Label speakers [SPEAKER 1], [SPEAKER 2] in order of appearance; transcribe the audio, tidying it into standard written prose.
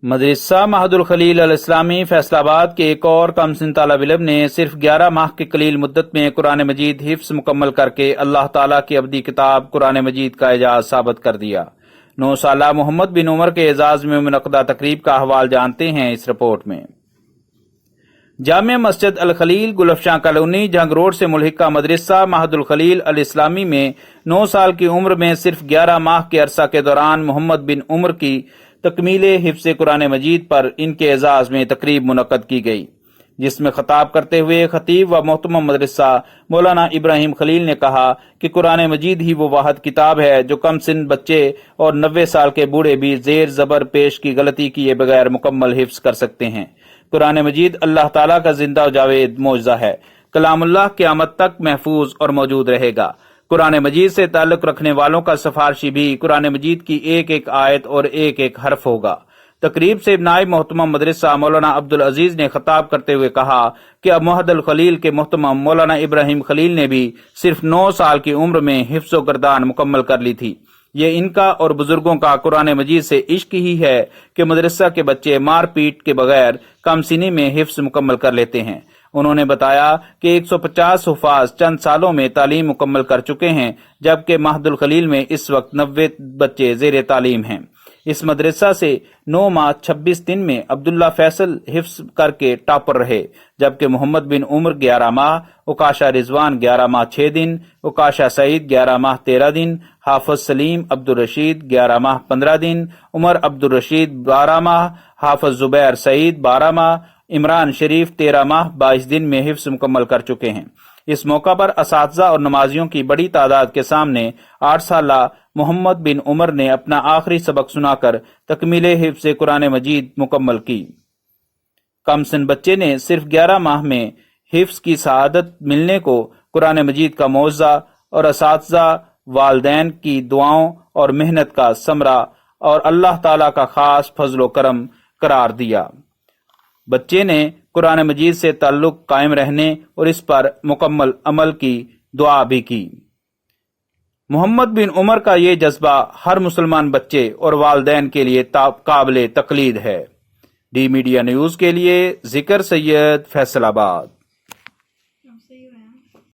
[SPEAKER 1] مدرسہ معہد الخلیل الاسلامی فیصل آباد کے ایک اور کم سن طالب علم نے صرف 11 ماہ کی قلیل مدت میں قرآن مجید حفظ مکمل کر کے اللہ تعالیٰ کی ابدی کتاب قرآن مجید کا اعجاز ثابت کر دیا۔ 9 سالہ محمد بن عمر کے اعزاز میں منعقدہ تقریب کا احوال جانتے ہیں اس رپورٹ میں۔ جامع مسجد الخلیل گلفشاں کالونی جھنگ روڈ سے ملحقہ مدرسہ معہد الخلیل الاسلامی میں 9 سال کی عمر میں صرف 11 ماہ کے عرصہ کے دوران محمد بن عمر کی تکمیل حفظ قرآن مجید پر ان کے اعزاز میں تقریب منعقد کی گئی، جس میں خطاب کرتے ہوئے خطیب و محترم مدرسہ مولانا ابراہیم خلیل نے کہا کہ قرآن مجید ہی وہ واحد کتاب ہے جو کم سن بچے اور 90 سال کے بوڑھے بھی زیر زبر پیش کی غلطی کیے بغیر مکمل حفظ کر سکتے ہیں۔ قرآن مجید اللہ تعالیٰ کا زندہ و جاوید معجزہ ہے، کلام اللہ قیامت تک محفوظ اور موجود رہے گا۔ قرآن مجید سے تعلق رکھنے والوں کا سفارشی بھی قرآن مجید کی ایک ایک آیت اور ایک ایک حرف ہوگا۔ تقریب سے نائب محتمم مدرسہ مولانا عبدالعزیز نے خطاب کرتے ہوئے کہا کہ اب معہد الخلیل کے محتمم مولانا ابراہیم خلیل نے بھی صرف 9 سال کی عمر میں حفظ و گردان مکمل کر لی تھی۔ یہ ان کا اور بزرگوں کا قرآن مجید سے عشق ہی ہے کہ مدرسہ کے بچے مار پیٹ کے بغیر کم سنی میں حفظ مکمل کر لیتے ہیں۔ انہوں نے بتایا کہ 150 حفاظ چند سالوں میں تعلیم مکمل کر چکے ہیں، جبکہ معہد الخلیل میں اس وقت 90 بچے زیر تعلیم ہیں۔ اس مدرسہ سے 9 ماہ 26 دن میں عبداللہ فیصل حفظ کر کے ٹاپر رہے، جبکہ محمد بن عمر 11 ماہ، عکاشہ رضوان 11 ماہ 6 دن، عکاشہ سعید 11 ماہ 13 دن، حافظ سلیم عبدالرشید 11 ماہ 15 دن، عمر عبدالرشید 12 ماہ، حافظ زبیر سعید 12 ماہ، عمران شریف 13 ماہ 22 دن میں حفظ مکمل کر چکے ہیں۔ اس موقع پر اساتذہ اور نمازیوں کی بڑی تعداد کے سامنے 8 سالہ محمد بن عمر نے اپنا آخری سبق سنا کر تکمیل حفظ قرآن مجید مکمل کی۔ کم سن بچے نے صرف 11 ماہ میں حفظ کی سعادت ملنے کو قرآن مجید کا معجزہ اور اساتذہ والدین کی دعاؤں اور محنت کا ثمرہ اور اللہ تعالیٰ کا خاص فضل و کرم قرار دیا۔ بچے نے قرآن مجید سے تعلق قائم رہنے اور اس پر مکمل عمل کی دعا بھی کی۔ محمد بن عمر کا یہ جذبہ ہر مسلمان بچے اور والدین کے لیے قابل تقلید ہے۔ ڈی میڈیا نیوز کے لیے ذکر سید، فیصل آباد۔